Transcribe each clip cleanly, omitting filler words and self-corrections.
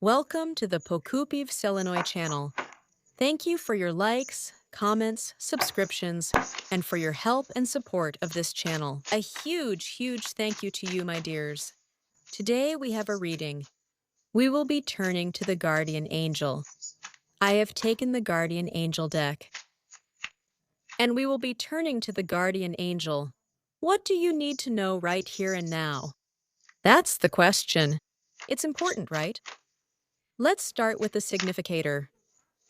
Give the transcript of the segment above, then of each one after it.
Welcome to the Pokupiv Selenoy channel. Thank you for your likes, comments, subscriptions, and for your help and support of this channel. A huge thank you to you, my dears. Today we have a reading. We will be turning to the Guardian Angel. I have taken the Guardian Angel deck. And we will be turning to the Guardian Angel. What do you need to know right here and now? That's the question. It's important, right? Let's start with the significator.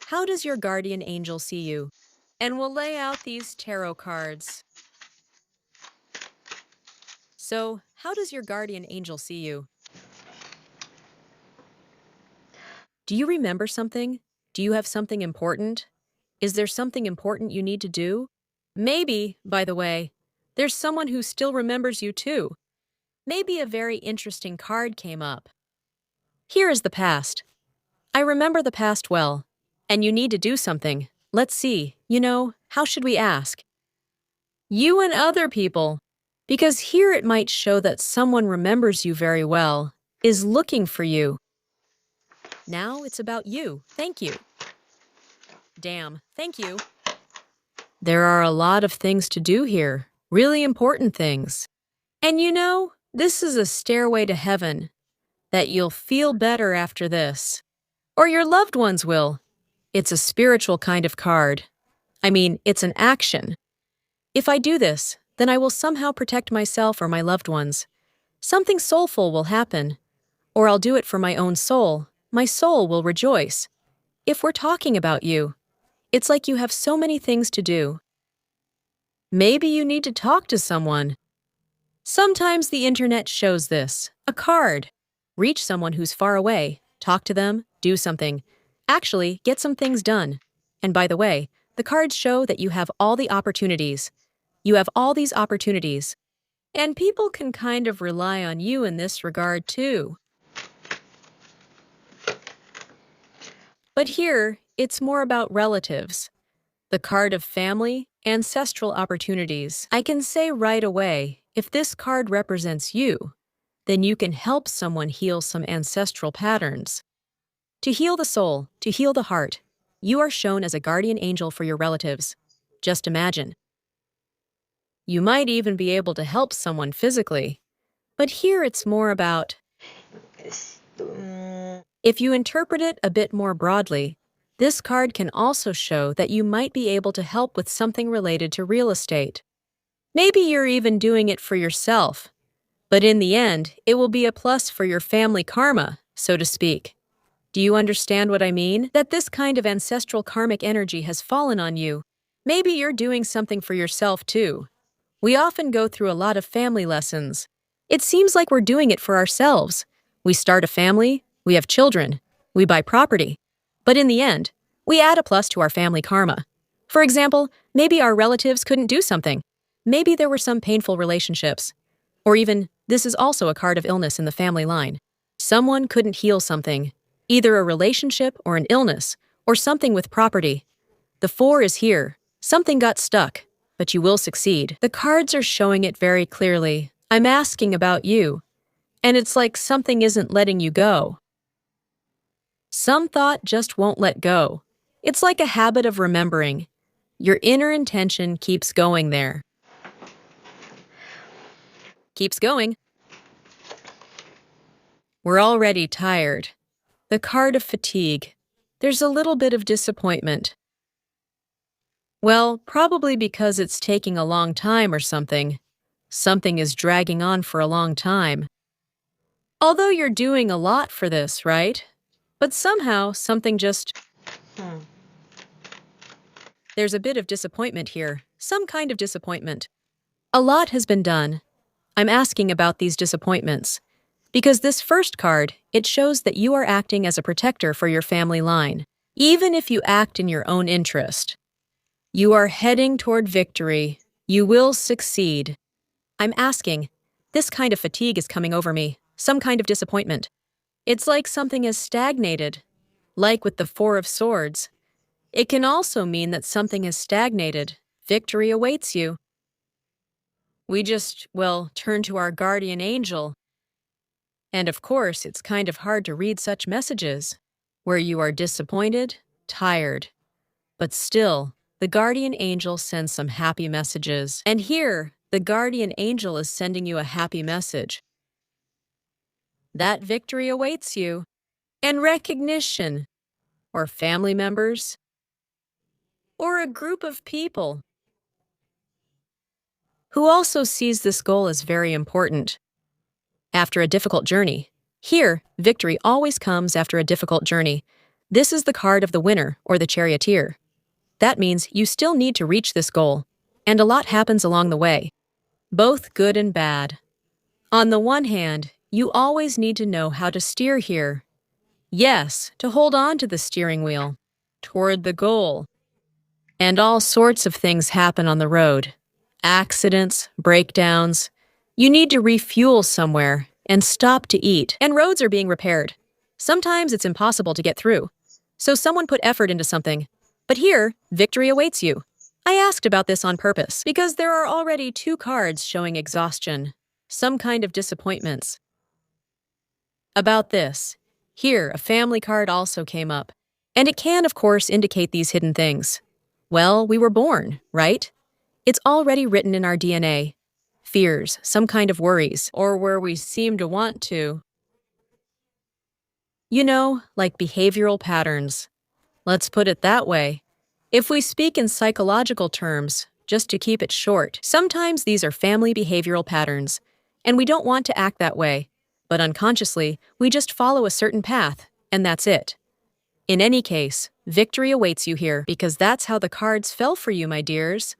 How does your guardian angel see you? And we'll lay out these tarot cards. So, how does your guardian angel see you? Do you remember something? Do you have something important? Is there something important you need to do? Maybe, by the way, there's someone who still remembers you too. Maybe a very interesting card came up. Here is the past. I remember the past well, and you need to do something. Let's see, how should we ask? You and other people. Because here it might show that someone remembers you very well, is looking for you. Now it's about you. Thank you. Damn, thank you. There are a lot of things to do here, really important things. And this is a stairway to heaven, that you'll feel better after this. Or your loved ones will. It's a spiritual kind of card. I mean, it's an action. If I do this, then I will somehow protect myself or my loved ones. Something soulful will happen. Or I'll do it for my own soul. My soul will rejoice. If we're talking about you, it's like you have so many things to do. Maybe you need to talk to someone. Sometimes the internet shows this. A card. Reach someone who's far away. Talk to them. Do something. Actually, get some things done. And by the way, the cards show that you have all the opportunities. You have all these opportunities. And people can kind of rely on you in this regard too. But here, it's more about relatives. The card of family, ancestral opportunities. I can say right away, if this card represents you, then you can help someone heal some ancestral patterns. To heal the soul, to heal the heart, you are shown as a guardian angel for your relatives. Just imagine. You might even be able to help someone physically. But here it's more about... If you interpret it a bit more broadly, this card can also show that you might be able to help with something related to real estate. Maybe you're even doing it for yourself. But in the end, it will be a plus for your family karma, so to speak. Do you understand what I mean? That this kind of ancestral karmic energy has fallen on you. Maybe you're doing something for yourself too. We often go through a lot of family lessons. It seems like we're doing it for ourselves. We start a family, we have children, we buy property. But in the end, we add a plus to our family karma. For example, maybe our relatives couldn't do something. Maybe there were some painful relationships. Or even, this is also a card of illness in the family line. Someone couldn't heal something, either a relationship or an illness, or something with property. The 4 is here. Something got stuck, but you will succeed. The cards are showing it very clearly. I'm asking about you, and it's like something isn't letting you go. Some thought just won't let go. It's like a habit of remembering. Your inner intention keeps going there. Keeps going. We're already tired. The card of fatigue. There's a little bit of disappointment. Well, probably because it's taking a long time or something. Something is dragging on for a long time. Although you're doing a lot for this, right? But somehow, something just... There's a bit of disappointment here. Some kind of disappointment. A lot has been done. I'm asking about these disappointments. Because this first card, it shows that you are acting as a protector for your family line, even if you act in your own interest. You are heading toward victory. You will succeed. I'm asking, this kind of fatigue is coming over me, some kind of disappointment. It's like something has stagnated, like with the 4 of Swords. It can also mean that something has stagnated. Victory awaits you. We just, turn to our guardian angel. And of course, it's kind of hard to read such messages where you are disappointed, tired, but still, the guardian angel sends some happy messages. And here, the guardian angel is sending you a happy message. That victory awaits you, and recognition, or family members, or a group of people who also sees this goal as very important. After a difficult journey. Here, victory always comes after a difficult journey. This is the card of the winner or the charioteer. That means you still need to reach this goal, and a lot happens along the way, both good and bad. On the one hand, you always need to know how to steer here. Yes, to hold on to the steering wheel, toward the goal. And all sorts of things happen on the road. Accidents, breakdowns. You need to refuel somewhere and stop to eat. And roads are being repaired. Sometimes it's impossible to get through. So someone put effort into something. But here, victory awaits you. I asked about this on purpose because there are already 2 cards showing exhaustion, some kind of disappointments. About this, here a family card also came up. And it can, of course, indicate these hidden things. Well, we were born, right? It's already written in our DNA. Fears, some kind of worries, or where we seem to want to. You know, like behavioral patterns. Let's put it that way. If we speak in psychological terms, just to keep it short, sometimes these are family behavioral patterns, and we don't want to act that way, but unconsciously, we just follow a certain path, and that's it. In any case, victory awaits you here because that's how the cards fell for you, my dears.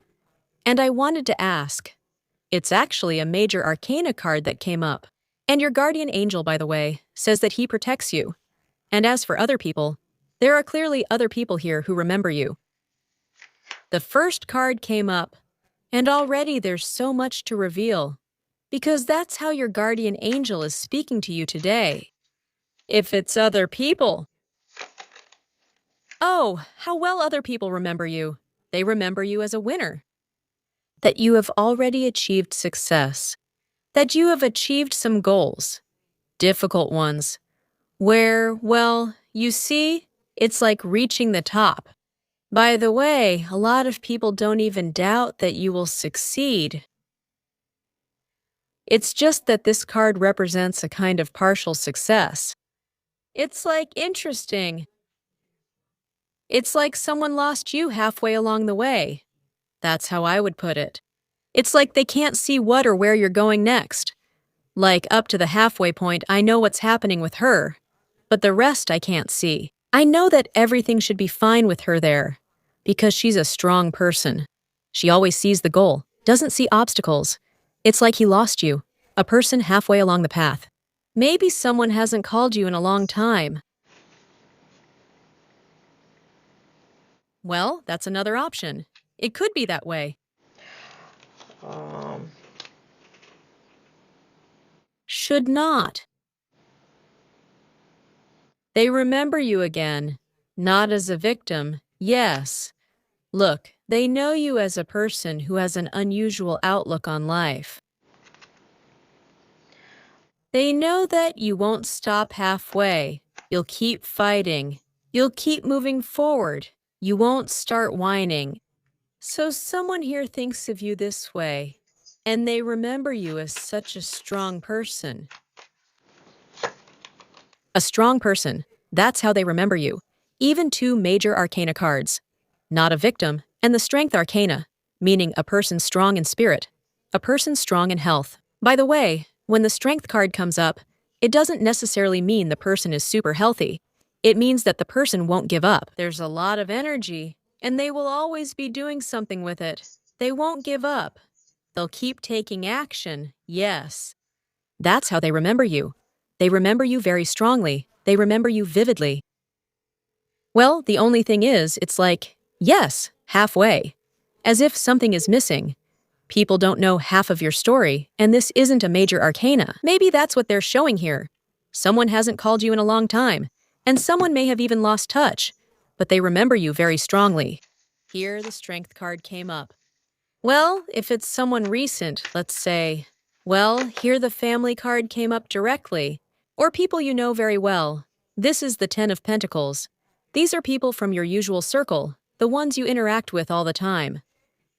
And I wanted to ask, it's actually a major arcana card that came up. And your guardian angel, by the way, says that he protects you. And as for other people, there are clearly other people here who remember you. The first card came up, and already there's so much to reveal, because that's how your guardian angel is speaking to you today. If it's other people. Oh, how well other people remember you. They remember you as a winner. That you have already achieved success. That you have achieved some goals. Difficult ones. Where, well, you see, it's like reaching the top. By the way, a lot of people don't even doubt that you will succeed. It's just that this card represents a kind of partial success. It's like interesting. It's like someone lost you halfway along the way. That's how I would put it. It's like they can't see what or where you're going next. Like up to the halfway point, I know what's happening with her, but the rest I can't see. I know that everything should be fine with her there, because she's a strong person. She always sees the goal, doesn't see obstacles. It's like he lost you, a person halfway along the path. Maybe someone hasn't called you in a long time. Well, that's another option. It could be that way. Should not. They remember you again, not as a victim, yes. Look, they know you as a person who has an unusual outlook on life. They know that you won't stop halfway. You'll keep fighting. You'll keep moving forward. You won't start whining. So someone here thinks of you this way, and they remember you as such a strong person. A strong person. That's how they remember you. Even 2 major arcana cards. Not a victim, and the strength arcana, meaning a person strong in spirit, a person strong in health. By the way, when the strength card comes up, it doesn't necessarily mean the person is super healthy. It means that the person won't give up. There's a lot of energy, and they will always be doing something with it. They won't give up. They'll keep taking action, yes. That's how they remember you. They remember you very strongly. They remember you vividly. Well, the only thing is, it's like, yes, halfway. As if something is missing. People don't know half of your story, and this isn't a major arcana. Maybe that's what they're showing here. Someone hasn't called you in a long time, and someone may have even lost touch, but they remember you very strongly. Here the strength card came up. Well, if it's someone recent, let's say, well, here the family card came up directly. or people you know very well. This is the Ten of Pentacles. These are people from your usual circle, the ones you interact with all the time.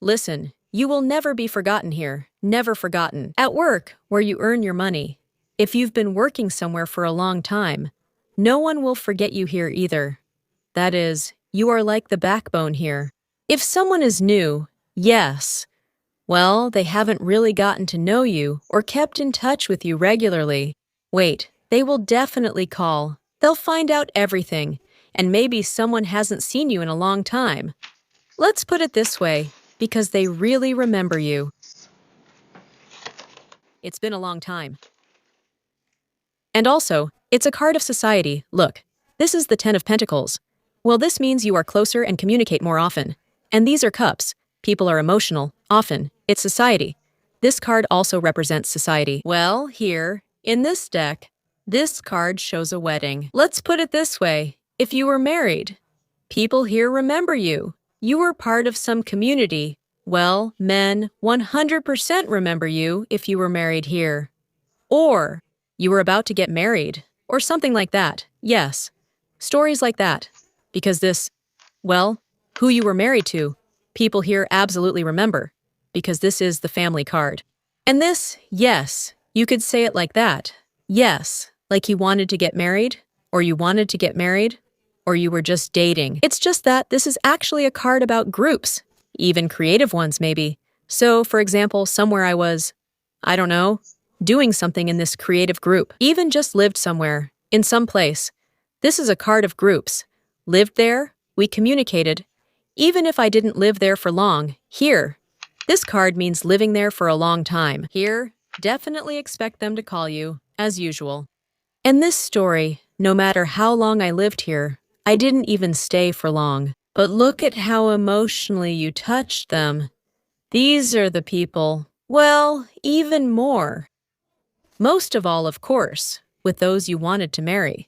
Listen, you will never be forgotten here, never forgotten. At work, where you earn your money, if you've been working somewhere for a long time, no one will forget you here either. That is, you are like the backbone here. If someone is new, yes, well, they haven't really gotten to know you or kept in touch with you regularly. Wait, they will definitely call. They'll find out everything, and maybe someone hasn't seen you in a long time. Let's put it this way, because they really remember you. It's been a long time. And also, it's a card of society. Look, this is the Ten of Pentacles. Well, this means you are closer and communicate more often. And these are cups. People are emotional, often. It's society. This card also represents society. Well, here, in this deck, this card shows a wedding. Let's put it this way. If you were married, people here remember you. You were part of some community. Well, men 100% remember you if you were married here. Or you were about to get married, or something like that. Yes, stories like that. Because this, well, who you were married to, people here absolutely remember, because this is the family card. And this, yes, you could say it like that. Yes, like you wanted to get married, or you wanted to get married, or you were just dating. It's just that this is actually a card about groups, even creative ones maybe. So, for example, somewhere I was, I don't know, doing something in this creative group, even just lived somewhere, in some place. This is a card of groups. Lived there, we communicated. Even if I didn't live there for long, here. This card means living there for a long time. Here, definitely expect them to call you, as usual. And this story, no matter how long I lived here, I didn't even stay for long. But look at how emotionally you touched them. These are the people, well, even more. Most of all, of course, with those you wanted to marry.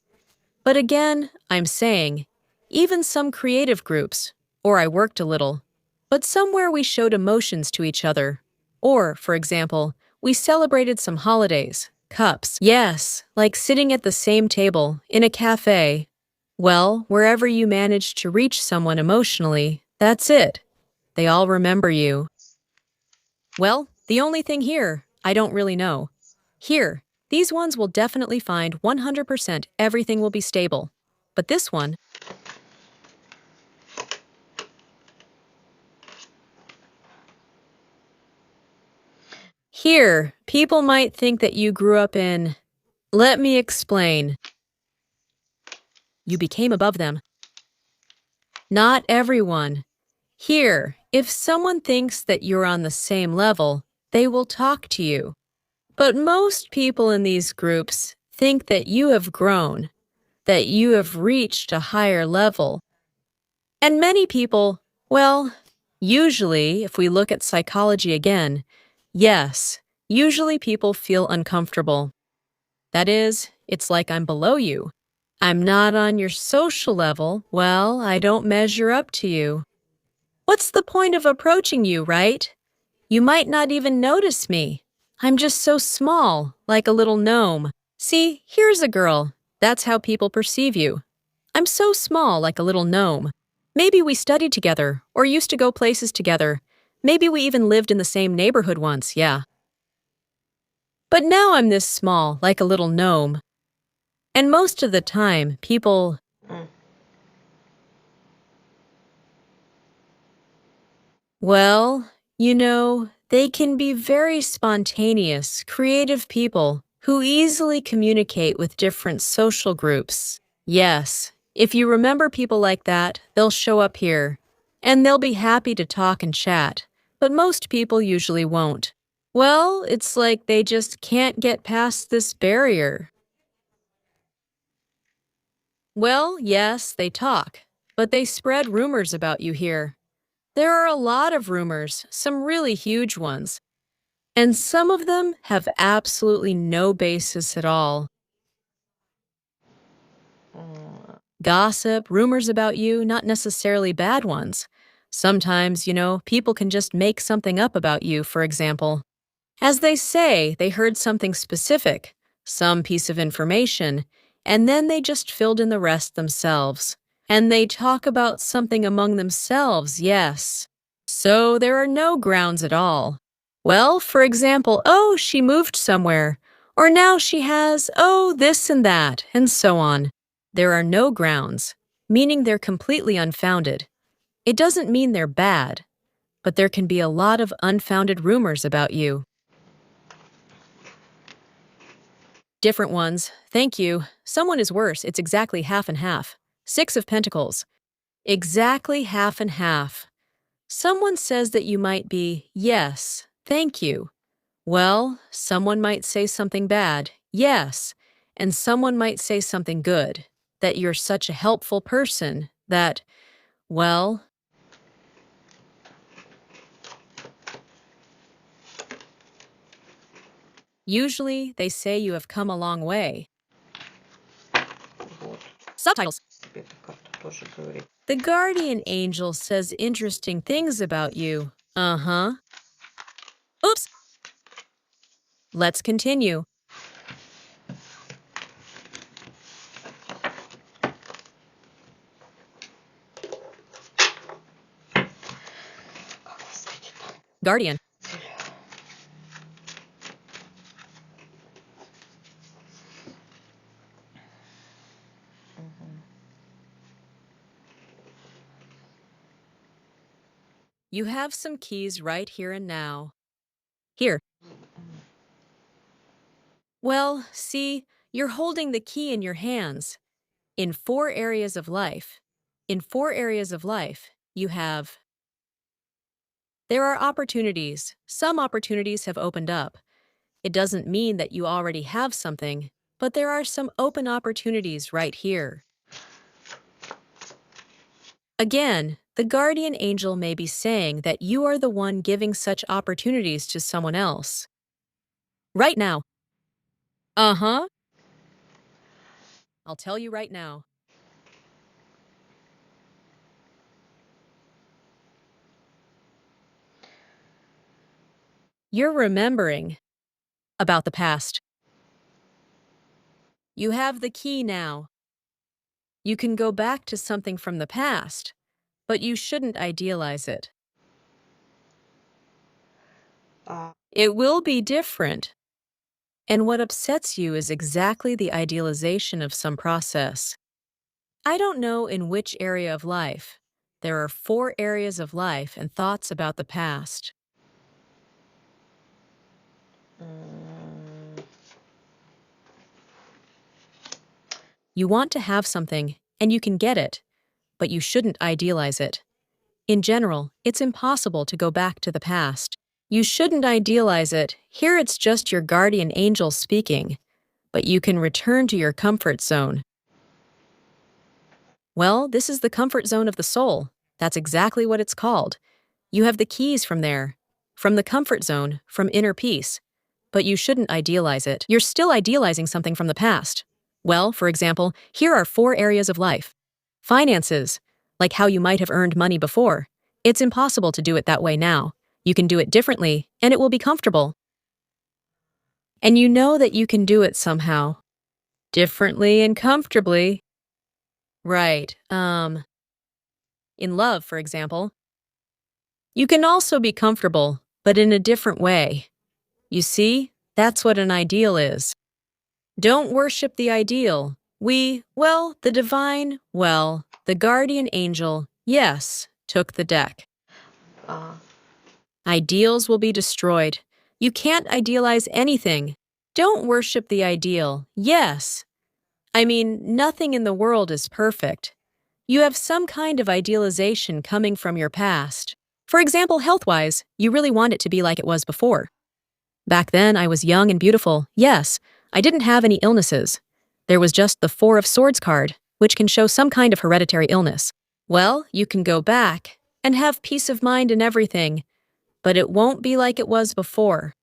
But again, I'm saying, even some creative groups, or I worked a little, but somewhere we showed emotions to each other. Or, for example, we celebrated some holidays, cups. Yes, like sitting at the same table, in a cafe. Well, wherever you managed to reach someone emotionally, that's it. They all remember you. Well, the only thing here, I don't really know. Here, these ones will definitely find 100% everything will be stable. But this one, here, people might think that you grew up in, let me explain. You became above them. Not everyone. Here, if someone thinks that you're on the same level, they will talk to you. But most people in these groups think that you have grown, that you have reached a higher level. And many people, well, usually, if we look at psychology again, yes, usually people feel uncomfortable. That is, it's like I'm below you. I'm not on your social level. Well, I don't measure up to you. What's the point of approaching you, right? You might not even notice me. I'm just so small, like a little gnome. See, here's a girl. That's how people perceive you. I'm so small, like a little gnome. Maybe we studied together, or used to go places together. Maybe we even lived in the same neighborhood once, yeah. But now I'm this small, like a little gnome. And most of the time, people... Well, you know, they can be very spontaneous, creative people who easily communicate with different social groups. Yes, if you remember people like that, they'll show up here. And they'll be happy to talk and chat, but most people usually won't. Well, it's like they just can't get past this barrier. Well, yes, they talk, but they spread rumors about you here. There are a lot of rumors, some really huge ones. And some of them have absolutely no basis at all. Gossip, rumors about you, not necessarily bad ones. Sometimes, you know, people can just make something up about you, for example. As they say, they heard something specific, some piece of information, and then they just filled in the rest themselves. And they talk about something among themselves, yes. So there are no grounds at all. Well, for example, oh, she moved somewhere. Or now she has, oh, this and that, and so on. There are no grounds, meaning they're completely unfounded. It doesn't mean they're bad, but there can be a lot of unfounded rumors about you. Different ones. Thank you. Someone is worse. It's exactly half and half. 6 of Pentacles. Exactly half and half. Someone says that you might be, yes, thank you. Well, someone might say something bad, yes, and someone might say something good, that you're such a helpful person, that, well, usually they say you have come a long way. Вот. Subtitles. Тебе эта карта тоже говорит. The guardian angel says interesting things about you. Uh-huh. Oops. Let's continue. Как вас видит? Guardian. You have some keys right here and now. Here. Well, see, you're holding the key in your hands. In 4 areas of life. In 4 areas of life, you have. There are opportunities. Some opportunities have opened up. It doesn't mean that you already have something, but there are some open opportunities right here. Again, the guardian angel may be saying that you are the one giving such opportunities to someone else. Right now. Uh-huh. I'll tell you right now. You're remembering about the past. You have the key now. You can go back to something from the past, but you shouldn't idealize it. It will be different. And what upsets you is exactly the idealization of some process. I don't know in which area of life. There are 4 areas of life and thoughts about the past. You want to have something, and you can get it, but you shouldn't idealize it. In general, it's impossible to go back to the past. You shouldn't idealize it. Here it's just your guardian angel speaking, but you can return to your comfort zone. Well, this is the comfort zone of the soul. That's exactly what it's called. You have the keys from there, from the comfort zone, from inner peace. But you shouldn't idealize it. You're still idealizing something from the past. Well, for example, here are 4 areas of life. Finances, like how you might have earned money before. It's impossible to do it that way now. You can do it differently, and it will be comfortable. And you know that you can do it somehow. Differently and comfortably. Right, in love, for example. You can also be comfortable, but in a different way. You see, that's what an ideal is. Don't worship the ideal. The divine, the guardian angel, yes, took the deck. Ideals will be destroyed. You can't idealize anything. Don't worship the ideal, yes. I mean, nothing in the world is perfect. You have some kind of idealization coming from your past. For example, health-wise, you really want it to be like it was before. Back then, I was young and beautiful, yes. I didn't have any illnesses. There was just the 4 of Swords card, which can show some kind of hereditary illness. Well, you can go back and have peace of mind and everything, but it won't be like it was before.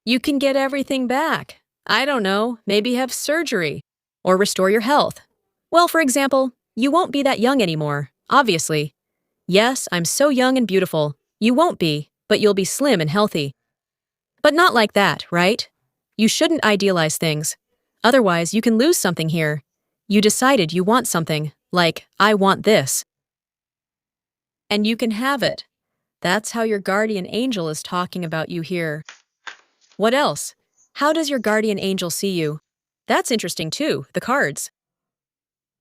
You can get everything back. I don't know, maybe have surgery or restore your health. Well, for example, you won't be that young anymore, obviously. Yes, I'm so young and beautiful. You won't be, but you'll be slim and healthy. But not like that, right? You shouldn't idealize things. Otherwise, you can lose something here. You decided you want something, like, I want this. And you can have it. That's how your guardian angel is talking about you here. What else? How does your guardian angel see you? That's interesting too, the cards.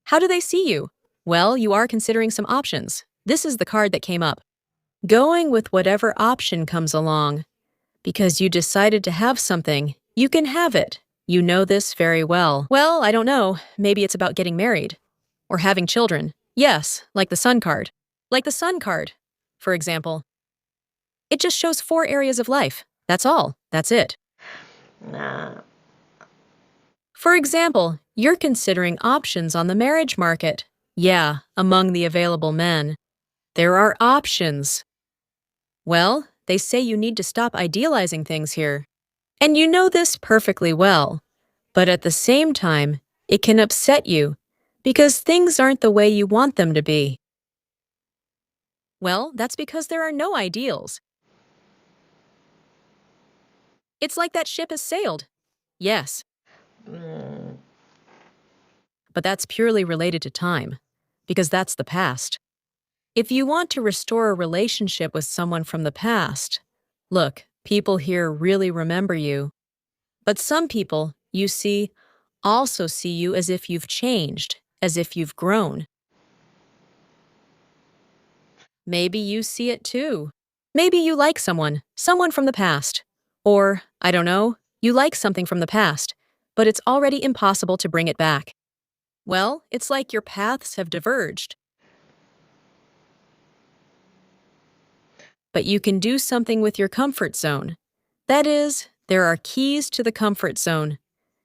How do they see you? Well, you are considering some options. This is the card that came up. Going with whatever option comes along. Because you decided to have something, you can have it. You know this very well. Well, I don't know. Maybe it's about getting married. Or having children. Yes, like the Sun card. Like the Sun card, for example. It just shows 4 areas of life. That's all. That's it. Nah. For example, you're considering options on the marriage market. Yeah, among the available men. There are options. Well, they say you need to stop idealizing things here. And you know this perfectly well. But at the same time, it can upset you because things aren't the way you want them to be. Well, that's because there are no ideals. It's like that ship has sailed. Yes, Mm, but that's purely related to time, because that's the past. If you want to restore a relationship with someone from the past, look, people here really remember you. But some people, you see, also see you as if you've changed, as if you've grown. Maybe you see it too. Maybe you like someone from the past. Or, I don't know, you like something from the past, but it's already impossible to bring it back. Well, it's like your paths have diverged. But you can do something with your comfort zone. That is, there are keys to the comfort zone.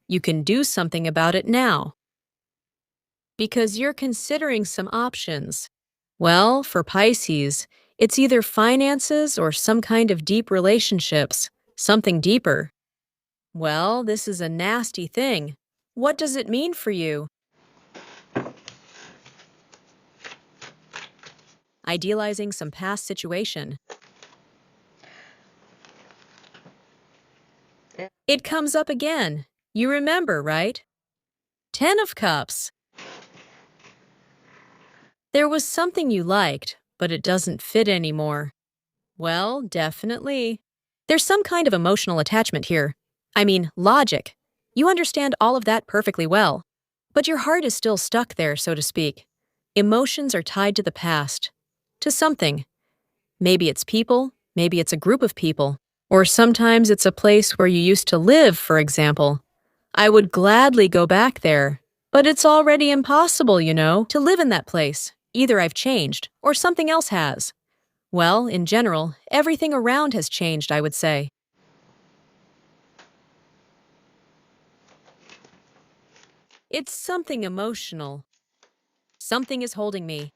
You can do something about it now. Because you're considering some options. Well, for Pisces, it's either finances or some kind of deep relationships, something deeper. Well, this is a nasty thing. What does it mean for you? Idealizing some past situation. It comes up again. You remember, right? 10 of Cups. There was something you liked, but it doesn't fit anymore. Well, definitely. There's some kind of emotional attachment here. I mean, logic. You understand all of that perfectly well. But your heart is still stuck there, so to speak. Emotions are tied to the past. To something. Maybe it's people, maybe it's a group of people. Or sometimes it's a place where you used to live, for example. I would gladly go back there. But it's already impossible, to live in that place. Either I've changed, or something else has. Well, in general, everything around has changed, I would say. It's something emotional. Something is holding me.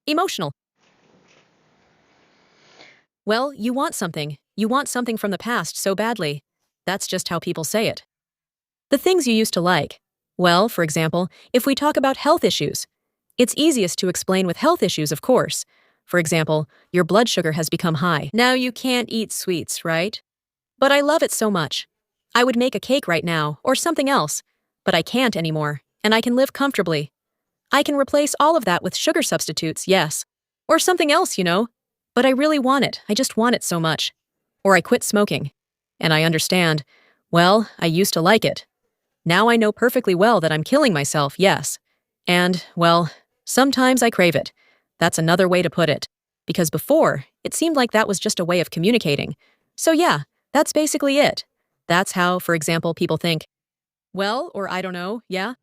Emotional. Well, you want something. You want something from the past so badly. That's just how people say it. The things you used to like. Well, for example, if we talk about health issues, it's easiest to explain with health issues, of course. For example, your blood sugar has become high. Now you can't eat sweets, right? But I love it so much. I would make a cake right now, or something else. But I can't anymore, and I can live comfortably. I can replace all of that with sugar substitutes, yes. Or something else, But I really want it. I just want it so much. Or I quit smoking. And I understand. Well, I used to like it. Now I know perfectly well that I'm killing myself, yes. And, well, sometimes I crave it. That's another way to put it. Because before, it seemed like that was just a way of communicating. So yeah, that's basically it. That's how, for example, people think, well, or I don't know, yeah?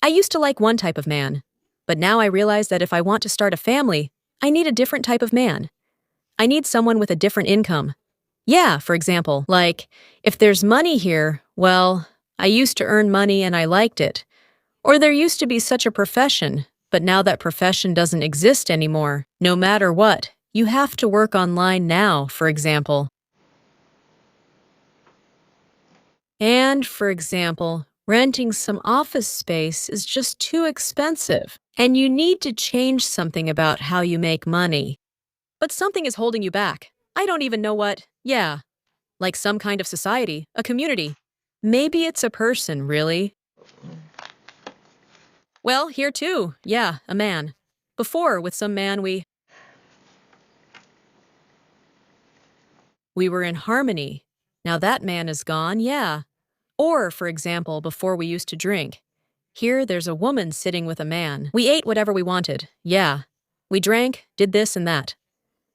I used to like one type of man. But now I realize that if I want to start a family, I need a different type of man. I need someone with a different income. Yeah, for example, like, if there's money here, well, I used to earn money and I liked it. Or there used to be such a profession, but now that profession doesn't exist anymore. No matter what, you have to work online now, for example. And, for example, renting some office space is just too expensive, and you need to change something about how you make money. But something is holding you back. I don't even know what. Yeah, like some kind of society, a community. Maybe it's a person, really. Well, here too. Yeah, a man. Before, with some man, we were in harmony. Now that man is gone, yeah. Or, for example, before we used to drink. Here, there's a woman sitting with a man. We ate whatever we wanted, yeah. We drank, did this and that.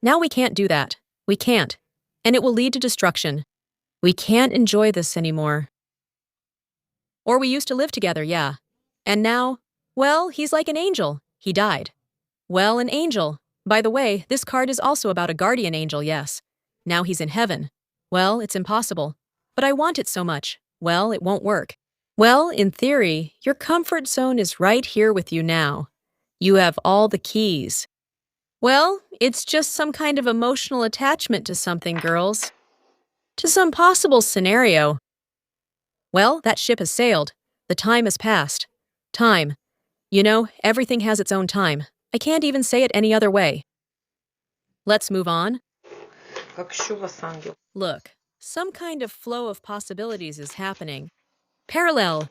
Now we can't do that. We can't. And it will lead to destruction. We can't enjoy this anymore. Or we used to live together, yeah. And now, well, he's like an angel. He died. Well, an angel. By the way, this card is also about a guardian angel, yes. Now he's in heaven. Well, it's impossible. But I want it so much. Well, it won't work. Well, in theory, your comfort zone is right here with you now. You have all the keys. Well, it's just some kind of emotional attachment to something, girls. To some possible scenario. Well, that ship has sailed. The time has passed. Time. You know, everything has its own time. I can't even say it any other way. Let's move on. Как Шува-сан. Look, some kind of flow of possibilities is happening. Parallel.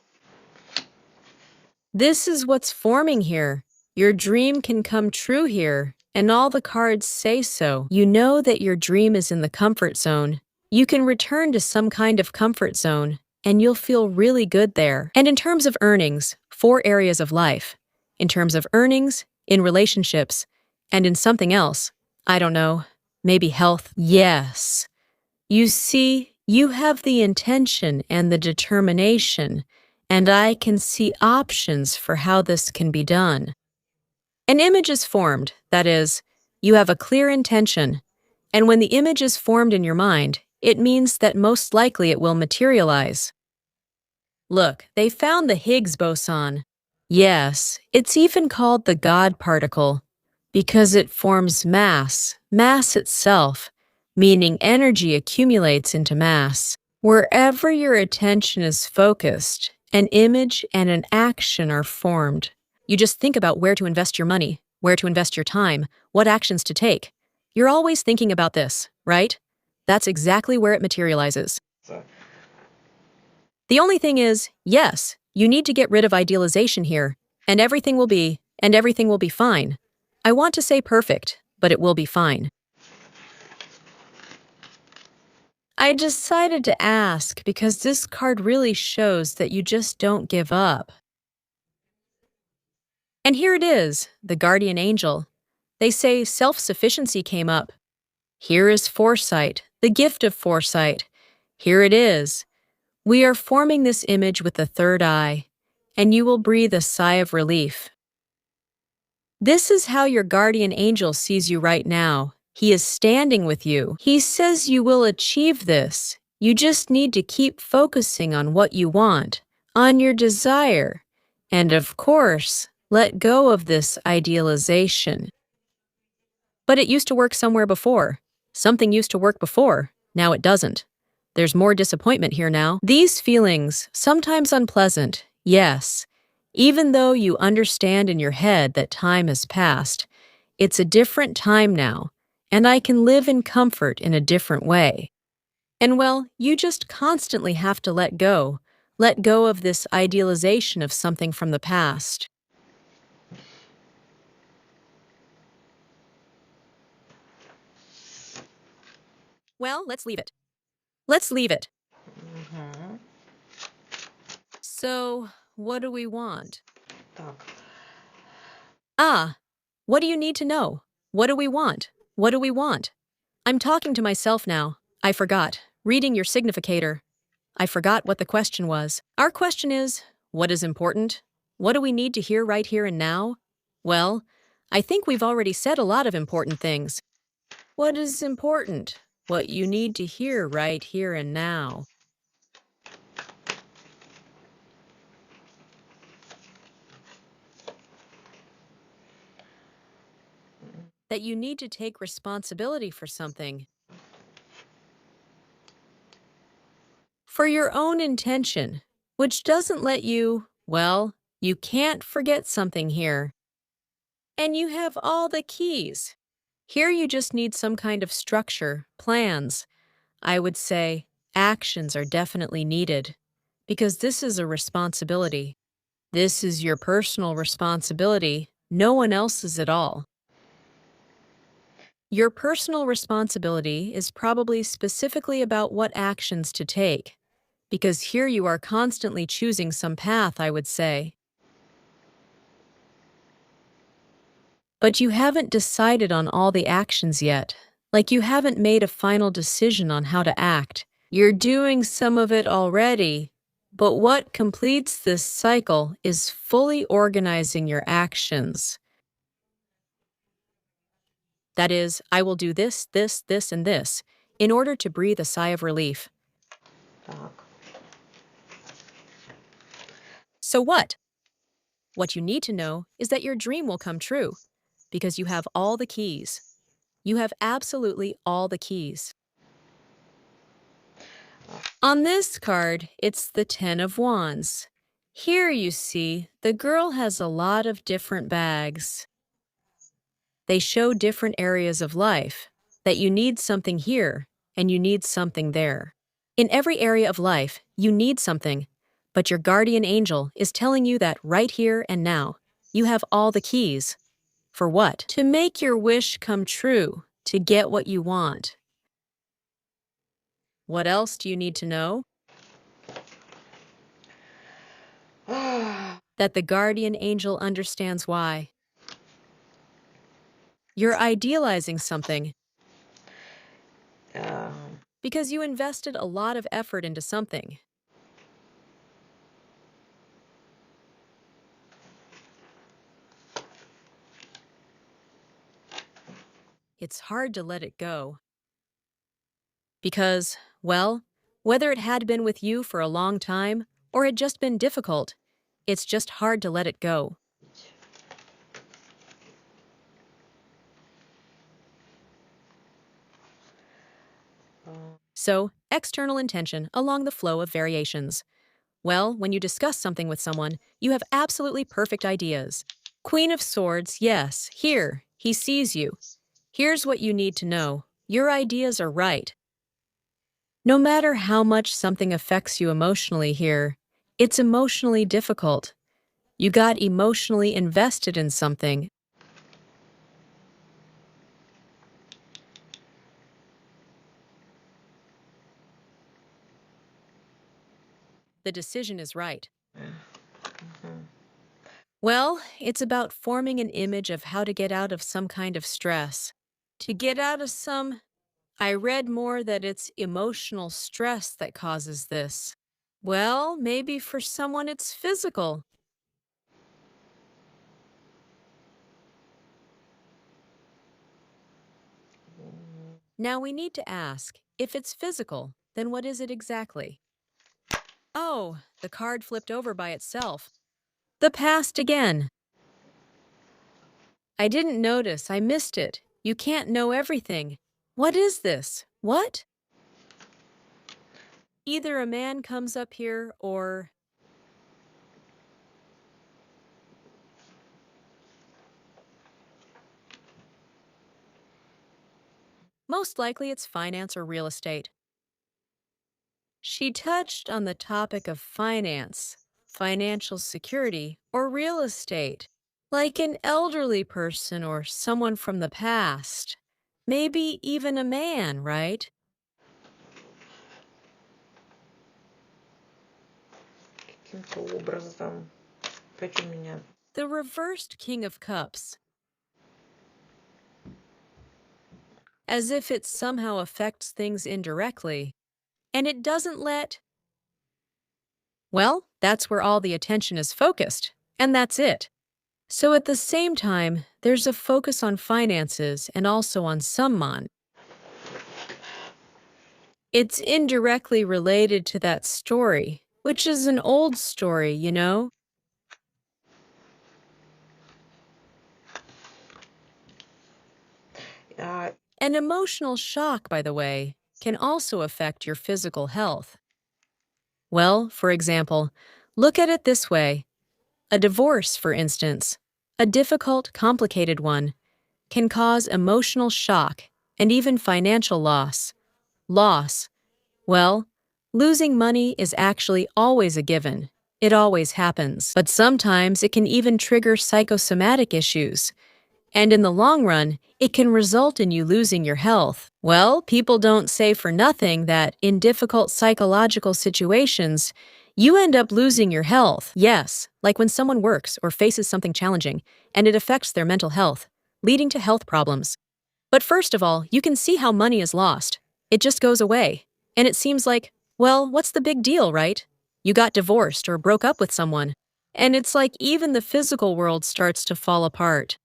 This is what's forming here. Your dream can come true here, and all the cards say so. You know that your dream is in the comfort zone. You can return to some kind of comfort zone, and you'll feel really good there. And in terms of earnings, 4 areas of life. In terms of earnings, in relationships, and in something else. I don't know, maybe health. Yes. You see, you have the intention and the determination, and I can see options for how this can be done. An image is formed, that is, you have a clear intention, and when the image is formed in your mind, it means that most likely it will materialize. Look, they found the Higgs boson. Yes, it's even called the God particle, because it forms mass itself, meaning energy accumulates into mass. Wherever your attention is focused, an image and an action are formed. You just think about where to invest your money, where to invest your time, what actions to take. You're always thinking about this, right? That's exactly where it materializes. The only thing is, yes, you need to get rid of idealization here, and everything will be fine. I want to say perfect, but it will be fine. I decided to ask because this card really shows that you just don't give up. And here it is, the guardian angel. They say self-sufficiency came up. Here is foresight, the gift of foresight. Here it is. We are forming this image with the third eye, and you will breathe a sigh of relief. This is how your guardian angel sees you right now. He is standing with you. He says you will achieve this. You just need to keep focusing on what you want, on your desire, and of course, let go of this idealization. But it used to work somewhere before. Something used to work before. Now it doesn't. There's more disappointment here now. These feelings, sometimes unpleasant, yes. Even though you understand in your head that time has passed, it's a different time now, and I can live in comfort in a different way. And well, you just constantly have to let go of this idealization of something from the past. Well, let's leave it. Let's leave it. Мгм. So, what do we want? Так. Ah, what do you need to know? What do we want? What do we want? I'm talking to myself now. I forgot. Reading your significator. I forgot what the question was. Our question is, what is important? What do we need to hear right here and now? Well, I think we've already said a lot of important things. What is important? What you need to hear right here and now. That you need to take responsibility for something. For your own intention, which doesn't let you, well, you can't forget something here. And you have all the keys. Here you just need some kind of structure, plans. I would say actions are definitely needed because this is a responsibility. This is your personal responsibility, no one else's at all. Your personal responsibility is probably specifically about what actions to take, because here you are constantly choosing some path, I would say. But you haven't decided on all the actions yet. Like you haven't made a final decision on how to act. You're doing some of it already, but what completes this cycle is fully organizing your actions. That is, I will do this, this, this, and this, in order to breathe a sigh of relief. Так. So what? What you need to know is that your dream will come true, because you have all the keys. You have absolutely all the keys. On this card, it's the Ten of Wands. Here you see, the girl has a lot of different bags. They show different areas of life, that you need something here and you need something there. In every area of life, you need something, but your guardian angel is telling you that right here and now, you have all the keys. For what? To make your wish come true, to get what you want. What else do you need to know? That the guardian angel understands why. You're idealizing something because you invested a lot of effort into something. It's hard to let it go. Because, well, whether it had been with you for a long time or had just been difficult, it's just hard to let it go. So, external intention along the flow of variations. Well, when you discuss something with someone, you have absolutely perfect ideas. Queen of Swords, yes, here, he sees you. Here's what you need to know. Your ideas are right. No matter how much something affects you emotionally here, it's emotionally difficult. You got emotionally invested in something. The decision is right. Well, it's about forming an image of how to get out of some kind of stress. To get out of I read more that it's emotional stress that causes this. Well, maybe for someone it's physical. Now we need to ask, if it's physical, then what is it exactly? Oh, the card flipped over by itself. The past again. I didn't notice, I missed it. You can't know everything. What is this? What? Either a man comes up here or... Most likely it's finance or real estate. She touched on the topic of finance, financial security, or real estate, like an elderly person or someone from the past. Maybe even a man, right? Каким-то образом. Опять у меня. The reversed King of Cups. As if it somehow affects things indirectly. And it doesn't let... Well, that's where all the attention is focused, and that's it. So at the same time, there's a focus on finances and also on Samman. It's indirectly related to that story, which is an old story, you know? An emotional shock, by the way, can also affect your physical health. Well, for example, look at it this way. A divorce, for instance. A difficult, complicated one. can cause emotional shock and even financial loss. Loss. Well, losing money is actually always a given. It always happens. But sometimes it can even trigger psychosomatic issues. And in the long run, it can result in you losing your health. Well, people don't say for nothing that in difficult psychological situations, you end up losing your health. Yes, like when someone works or faces something challenging, and it affects their mental health, leading to health problems. But first of all, you can see how money is lost. It just goes away. And it seems like, well, what's the big deal, right? You got divorced or broke up with someone. And it's like even the physical world starts to fall apart.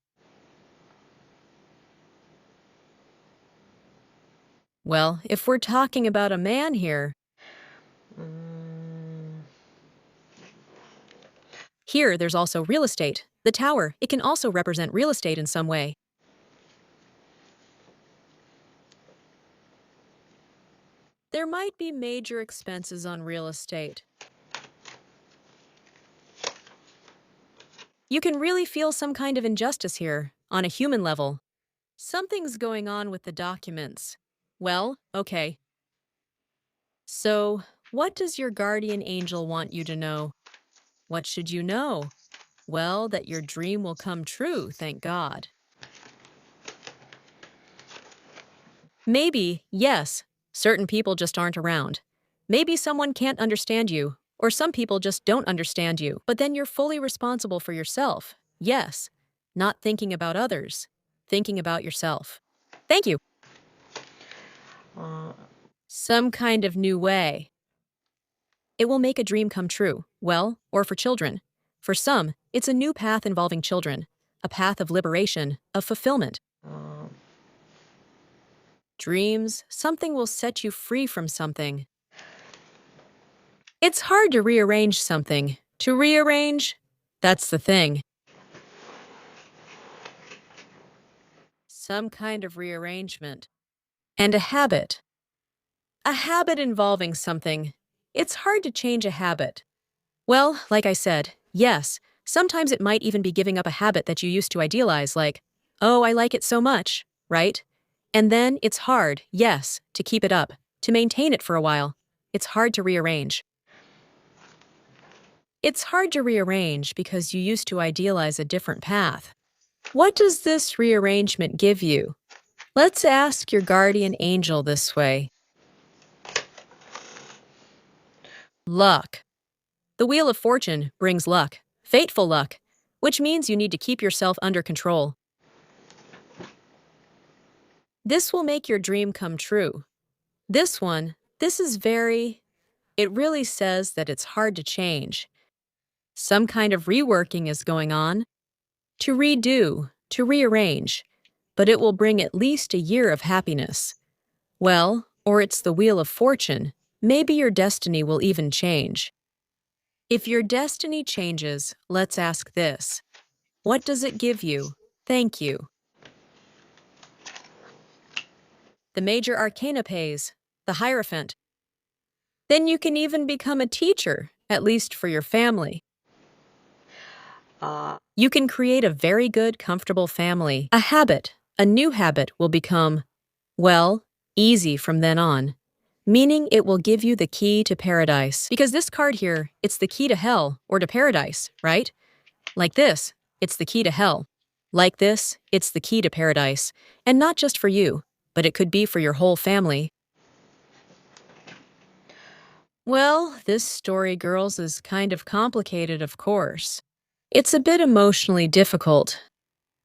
Well, if we're talking about a man here, Mm, here there's also real estate. The tower, it can also represent real estate in some way. There might be major expenses on real estate. You can really feel some kind of injustice here, on a human level. Something's going on with the documents. Well, okay. So, what does your guardian angel want you to know? What should you know? Well, that your dream will come true, thank God. Maybe, yes, certain people just aren't around. Maybe someone can't understand you, or some people just don't understand you, but then you're fully responsible for yourself. Yes, not thinking about others, thinking about yourself. Thank you. uh, Some kind of new way. It will make a dream come true, well, or for children. For some, it's a new path involving children, a path of liberation, of fulfillment. uh, Dreams, something will set you free from something. It's hard to rearrange something. To rearrange, that's the thing. Some kind of rearrangement. And a habit. A habit involving something. It's hard to change a habit. Well, like I said, yes, sometimes it might even be giving up a habit that you used to idealize, like, oh, I like it so much, right? And then it's hard, yes, to keep it up, to maintain it for a while. It's hard to rearrange. It's hard to rearrange because you used to idealize a different path. What does this rearrangement give you? Let's ask your guardian angel this way. Luck. The Wheel of Fortune brings luck, fateful luck, which means you need to keep yourself under control. This will make your dream come true. This one, it really says that it's hard to change. Some kind of reworking is going on. To redo, to rearrange, but it will bring at least a year of happiness. Well, or it's the Wheel of Fortune. Maybe your destiny will even change. If your destiny changes, let's ask this. What does it give you? Thank you. The major arcana pays, the Hierophant. Then you can even become a teacher, at least for your family. uh, You can create a very good, comfortable family. A habit, a new habit will become, well, easy from then on. Meaning it will give you the key to paradise. Because this card here, it's the key to hell or to paradise, right? Like this, it's the key to hell. Like this, it's the key to paradise. And not just for you, but it could be for your whole family. Well, this story, girls, is kind of complicated, of course. It's a bit emotionally difficult.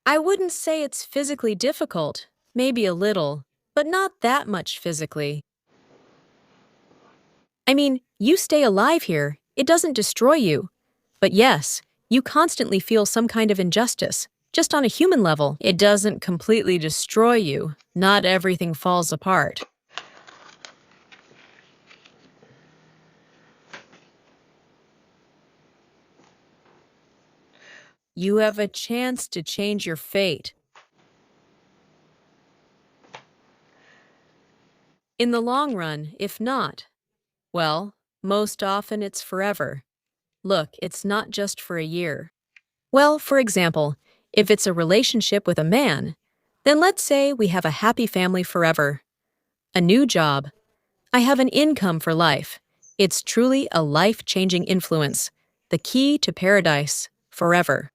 I wouldn't say it's physically difficult, maybe a little, but not that much physically. I mean, you stay alive here, it doesn't destroy you. But yes, you constantly feel some kind of injustice, just on a human level. It doesn't completely destroy you, not everything falls apart. You have a chance to change your fate. In the long run, if not, well, most often it's forever. Look, it's not just for a year. Well, for example, if it's a relationship with a man, Then let's say we have a happy family forever, a new job. I have an income for life. It's truly a life-changing influence, the key to paradise, forever.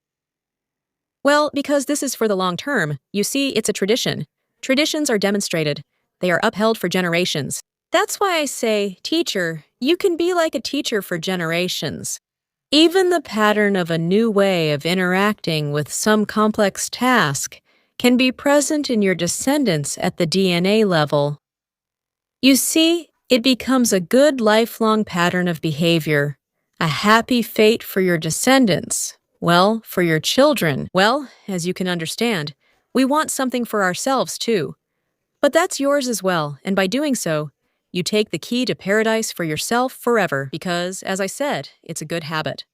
Well, because this is for the long term, you see, it's a tradition. Traditions are demonstrated. They are upheld for generations. That's why I say, teacher, you can be like a teacher for generations. Even the pattern of a new way of interacting with some complex task can be present in your descendants at the DNA level. You see, it becomes a good lifelong pattern of behavior, a happy fate for your descendants. Well, for your children. Well, as you can understand, we want something for ourselves too. But that's yours as well, and by doing so, you take the key to paradise for yourself forever because, as I said, it's a good habit.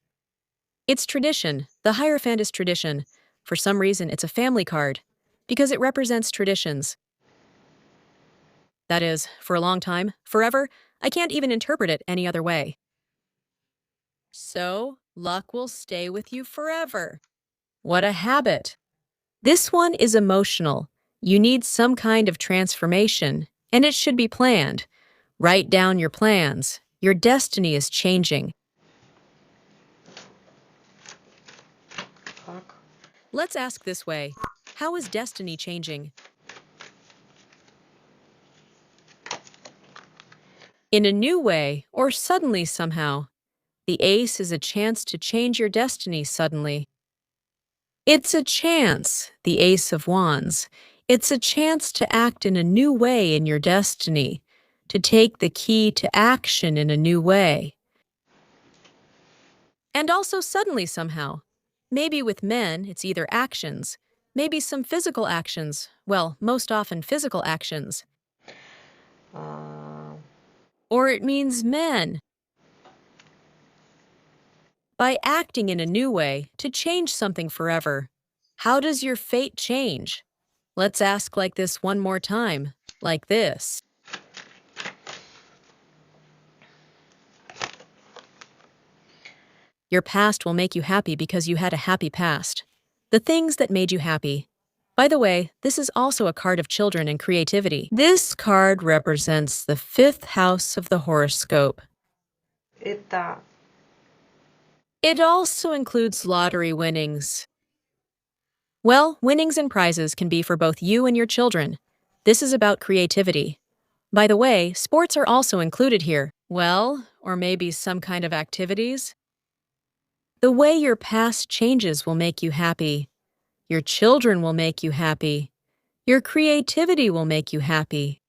It's tradition. The Hierophant is tradition. For some reason, it's a family card because it represents traditions. That is, for a long time, forever, I can't even interpret it any other way. So, luck will stay with you forever. What a habit. This one is emotional. You need some kind of transformation, and it should be planned. Write down your plans. Your destiny is changing. Так. Let's ask this way. How is destiny changing? In a new way, or suddenly somehow. The ace is a chance to change your destiny suddenly. It's a chance, the Ace of Wands. It's a chance to act in a new way in your destiny, to take the key to action in a new way. And also suddenly somehow. Maybe with men, it's either actions, maybe some physical actions, well, most often physical actions. А, Or it means men. By acting in a new way to change something forever. How does your fate change? Let's ask like this one more time, like this. Your past will make you happy because you had a happy past. The things that made you happy. By the way, this is also a card of children and creativity. This card represents the 5th house of the horoscope. это It also includes lottery winnings. Well, winnings and prizes can be for both you and your children. This is about creativity. By the way, sports are also included here. Well, or maybe some kind of activities. The way your past changes will make you happy. Your children will make you happy. Your creativity will make you happy.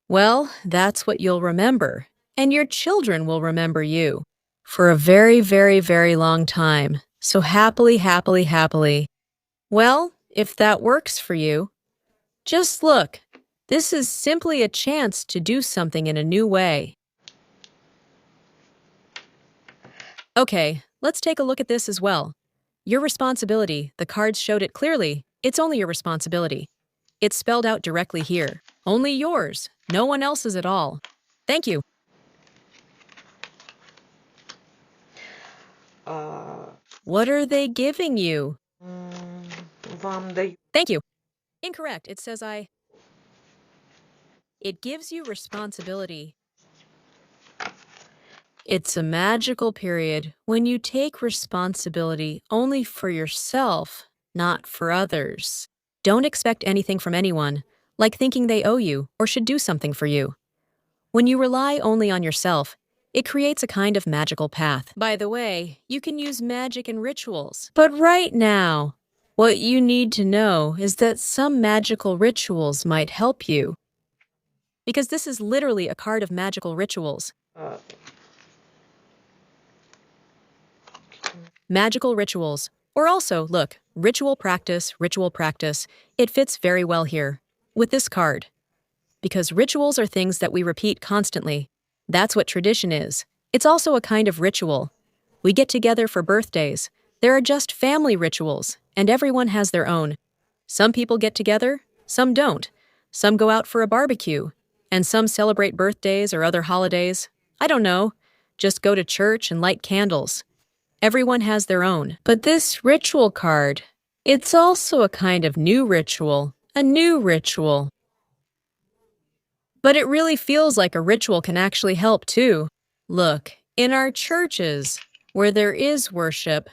Well, that's what you'll remember, and your children will remember you for a very, very, very long time. So happily, happily, happily. Well, if that works for you, just look. This is simply a chance to do something in a new way. Okay, let's take a look at this as well. Your responsibility, the cards showed it clearly. It's only your responsibility. It's spelled out directly here. Only yours, no one else's at all. Thank you. а, What are they giving you? м, вам даю Thank you. Incorrect. It says It gives you responsibility. It's a magical period when you take responsibility only for yourself, not for others. Don't expect anything from anyone, like thinking they owe you or should do something for you. When you rely only on yourself, it creates a kind of magical path. By the way, you can use magic and rituals. But right now, what you need to know is that some magical rituals might help you. Because this is literally a card of magical rituals. а, Magical rituals. Or also, look, ritual practice. It fits very well here, with this card. Because rituals are things that we repeat constantly. That's what tradition is. It's also a kind of ritual. We get together for birthdays. There are just family rituals, and everyone has their own. Some people get together, some don't. Some go out for a barbecue, and some celebrate birthdays or other holidays. I don't know. Just go to church and light candles. Everyone has their own. But this ritual card, it's also a kind of new ritual, a new ritual. But it really feels like a ritual can actually help too. Look, in our churches, where there is worship,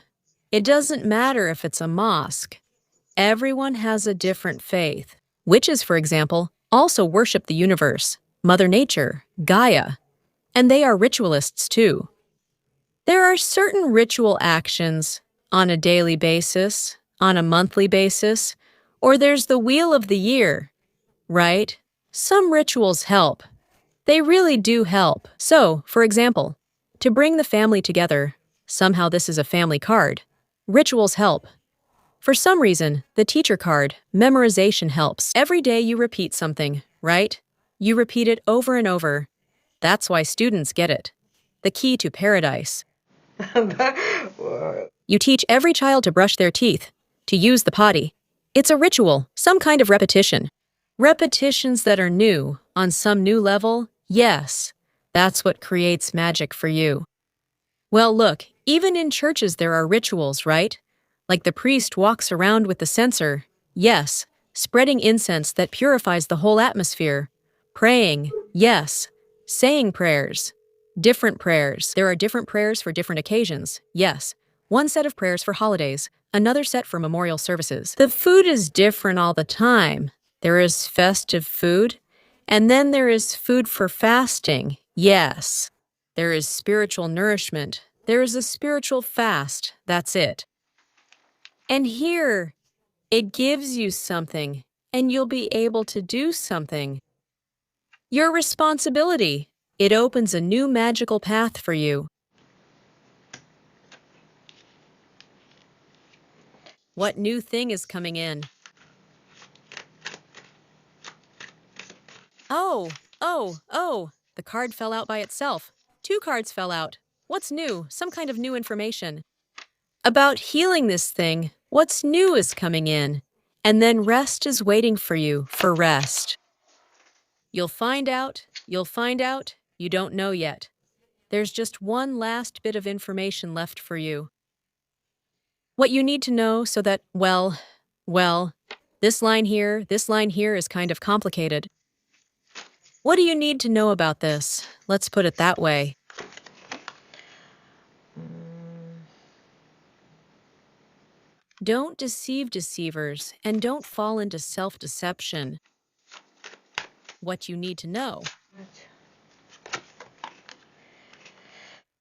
it doesn't matter if it's a mosque. Everyone has a different faith. Witches, for example, also worship the universe, Mother Nature, Gaia, and they are ritualists too. There are certain ritual actions on a daily basis, on a monthly basis, or there's the wheel of the year, right? Some rituals help. They really do help. So, for example, to bring the family together, somehow this is a family card. Rituals help. For some reason, the teacher card, memorization helps. Every day you repeat something, right? You repeat it over and over. That's why students get it. The key to paradise. You teach every child to brush their teeth, to use the potty. It's a ritual, some kind of repetition. Repetitions that are new, on some new level, yes, that's what creates magic for you. Well, look, even in churches there are rituals, right? Like the priest walks around with the censer, yes, spreading incense that purifies the whole atmosphere. Praying, yes, saying prayers. Different prayers. There are different prayers for different occasions, yes. One set of prayers for holidays, another set for memorial services. The food is different all the time. There is festive food, and then there is food for fasting, yes. There is spiritual nourishment. There is a spiritual fast, that's it. And here, it gives you something, and you'll be able to do something. Your responsibility. It opens a new magical path for you. What new thing is coming in? Oh, the card fell out by itself. 2 cards fell out. What's new? Some kind of new information. About healing this thing, what's new is coming in. And then rest is waiting for you for rest. You'll find out, you don't know yet. There's just one last bit of information left for you. What you need to know so that, well, this line here is kind of complicated. What do you need to know about this? Let's put it that way. Don't deceive deceivers and don't fall into self-deception. What you need to know.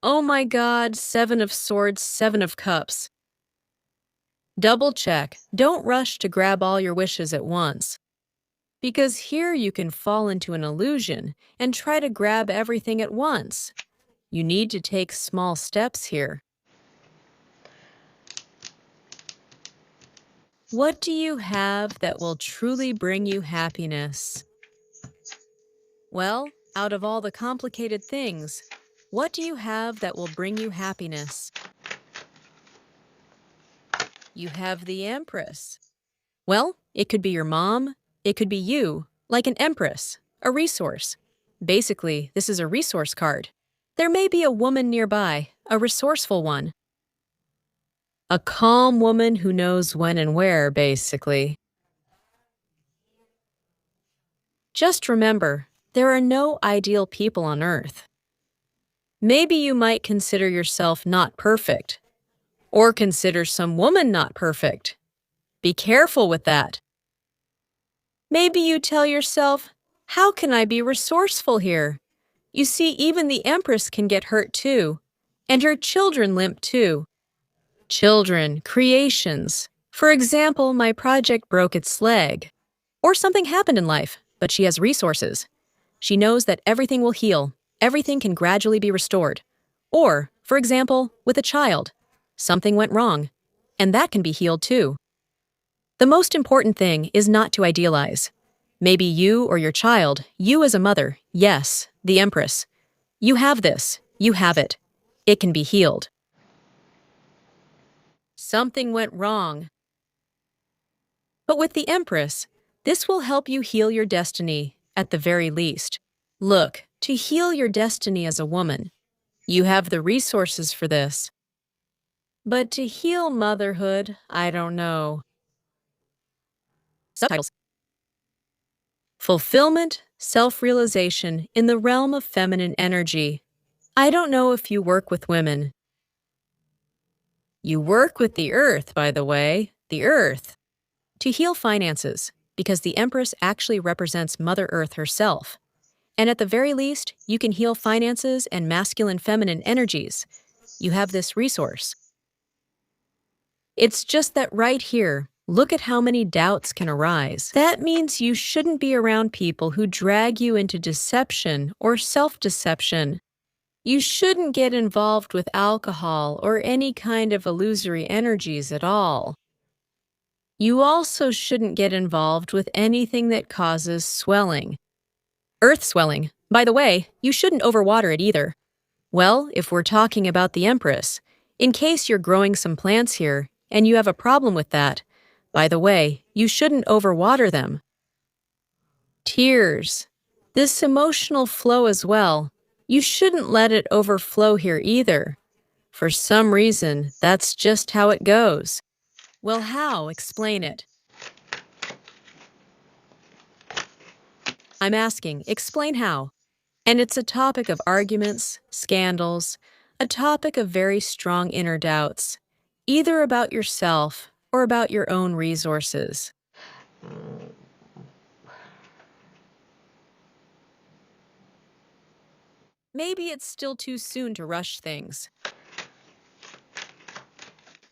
Oh my God, 7 of Swords, 7 of Cups. Double check. Don't rush to grab all your wishes at once. Because here you can fall into an illusion and try to grab everything at once. You need to take small steps here. What do you have that will truly bring you happiness? Well, out of all the complicated things, what do you have that will bring you happiness? You have the Empress. Well, it could be your mom, it could be you, like an empress, a resource. Basically, this is a resource card. There may be a woman nearby, a resourceful one. A calm woman who knows when and where, basically. Just remember, there are no ideal people on Earth. Maybe you might consider yourself not perfect, or consider some woman not perfect. Be careful with that. Maybe you tell yourself, how can I be resourceful here? You see, even the Empress can get hurt too, and her children limp too. Children, creations. For example, my project broke its leg. Or something happened in life, but she has resources. She knows that everything will heal, everything can gradually be restored. Or, for example, with a child, something went wrong, and that can be healed too. The most important thing is not to idealize. Maybe you or your child, you as a mother, yes, the Empress. You have this, you have it. It can be healed. Something went wrong. But with the Empress, this will help you heal your destiny, at the very least. Look, to heal your destiny as a woman, you have the resources for this. But to heal motherhood, I don't know. Subtitles. Fulfillment, self-realization in the realm of feminine energy. I don't know if you work with women. You work with the earth, by the way, the earth. To heal finances, because the Empress actually represents Mother Earth herself. And at the very least, you can heal finances and masculine-feminine energies. You have this resource. It's just that right here, look at how many doubts can arise. That means you shouldn't be around people who drag you into deception or self-deception. You shouldn't get involved with alcohol or any kind of illusory energies at all. You also shouldn't get involved with anything that causes swelling. Earth swelling. By the way, you shouldn't overwater it either. Well, if we're talking about the Empress, in case you're growing some plants here and you have a problem with that, by the way, you shouldn't overwater them. Tears. This emotional flow as well. You shouldn't let it overflow here either. For some reason, that's just how it goes. Well, how? Explain it. I'm asking, explain how. And it's a topic of arguments, scandals, a topic of very strong inner doubts, either about yourself or about your own resources. Maybe it's still too soon to rush things.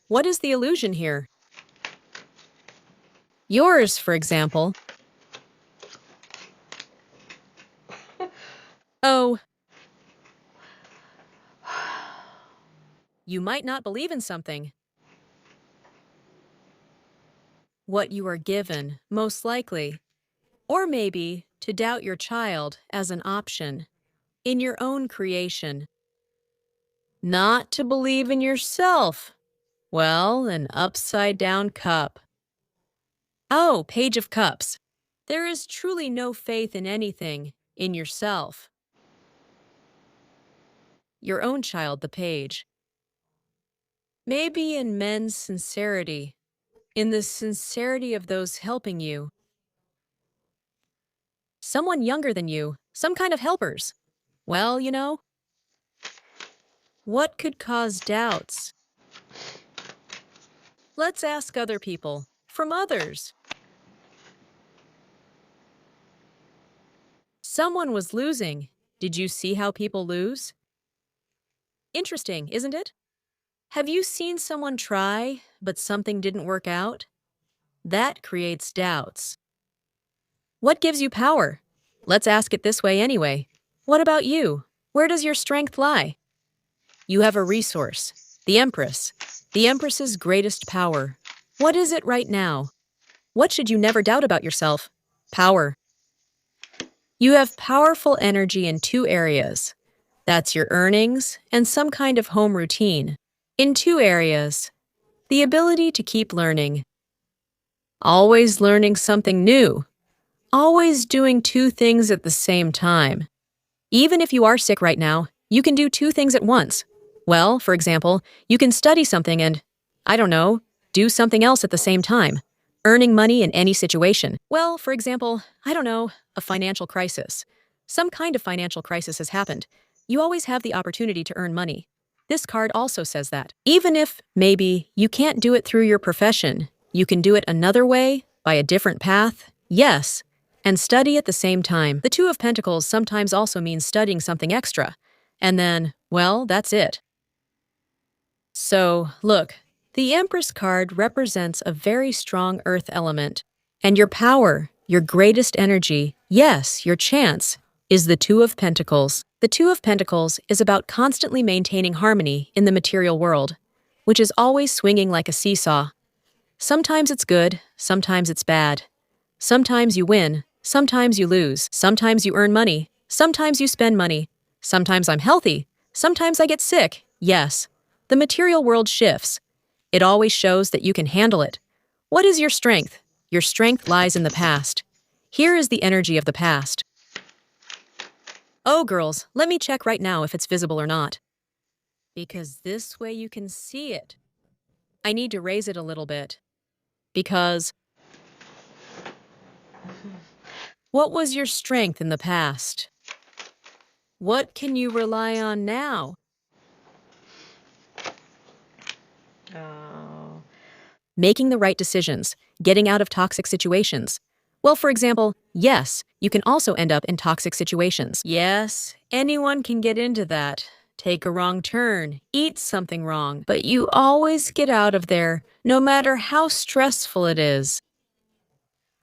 What is the illusion here? Yours, for example. Oh, you might not believe in something. What you are given, most likely. Or maybe to doubt your child as an option in your own creation. Not to believe in yourself. Well, an upside-down cup. Oh, Page of Cups. There is truly no faith in anything, in yourself. Your own child, the page. Maybe in men's sincerity, in the sincerity of those helping you. Someone younger than you, some kind of helpers. Well, you know, what could cause doubts? Let's ask other people, from others. Someone was losing. Did you see how people lose? Interesting, isn't it? Have you seen someone try, but something didn't work out? That creates doubts. What gives you power? Let's ask it this way anyway. What about you? Where does your strength lie? You have a resource, the Empress. The Empress's greatest power. What is it right now? What should you never doubt about yourself? Power. You have powerful energy in two areas. That's your earnings and some kind of home routine. In two areas. The ability to keep learning. Always learning something new. Always doing two things at the same time. Even if you are sick right now, you can do two things at once. Well, for example, you can study something and, I don't know, do something else at the same time. Earning money in any situation. Well, for example, I don't know, a financial crisis. Some kind of financial crisis has happened. You always have the opportunity to earn money. This card also says that. Even if, maybe, you can't do it through your profession, you can do it another way, by a different path, yes, and study at the same time. The Two of Pentacles sometimes also means studying something extra. And then, well, that's it. So, look, the Empress card represents a very strong earth element. And your power, your greatest energy, yes, your chance, is the Two of Pentacles. The Two of Pentacles is about constantly maintaining harmony in the material world, which is always swinging like a seesaw. Sometimes it's good, sometimes it's bad. Sometimes you win, sometimes you lose. Sometimes you earn money, sometimes you spend money. Sometimes I'm healthy, sometimes I get sick, yes. The material world shifts. It always shows that you can handle it. What is your strength? Your strength lies in the past. Here is the energy of the past. Oh, girls, let me check right now if it's visible or not. Because this way you can see it. I need to raise it a little bit. Because... What was your strength in the past? What can you rely on now? uh, Making the right decisions, getting out of toxic situations. Well, for example, yes, you can also end up in toxic situations. Yes, anyone can get into that. Take a wrong turn, eat something wrong, but you always get out of there, no matter how stressful it is.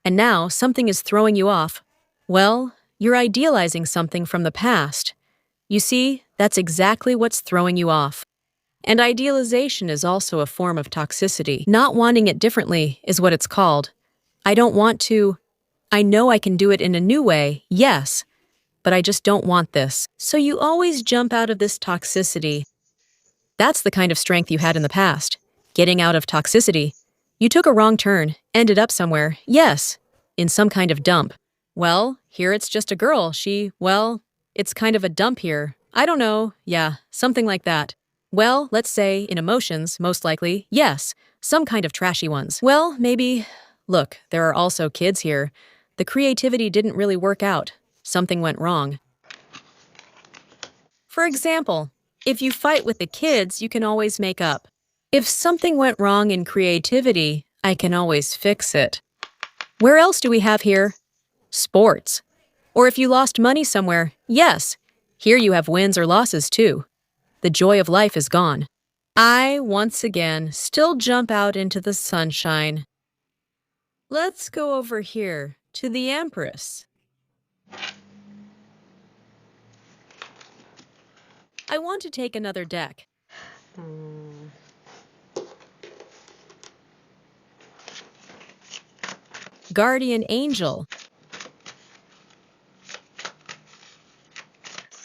And now something is throwing you off. Well, you're idealizing something from the past. You see, that's exactly what's throwing you off. And idealization is also a form of toxicity. Not wanting it differently is what it's called. I don't want to. I know I can do it in a new way, yes, but I just don't want this. So you always jump out of this toxicity. That's the kind of strength you had in the past. Getting out of toxicity. You took a wrong turn, ended up somewhere, yes, in some kind of dump. Well, here it's just a girl. It's kind of a dump here. I don't know, yeah, something like that. Well, let's say in emotions, most likely, yes, some kind of trashy ones. Well, maybe, look, there are also kids here. The creativity didn't really work out. Something went wrong. For example, if you fight with the kids, you can always make up. If something went wrong in creativity, I can always fix it. Where else do we have here? Sports. Or if you lost money somewhere, yes, here you have wins or losses too. The joy of life is gone. I, once again, still jump out into the sunshine. Let's go over here to the Empress. I want to take another deck. mm, Guardian Angel.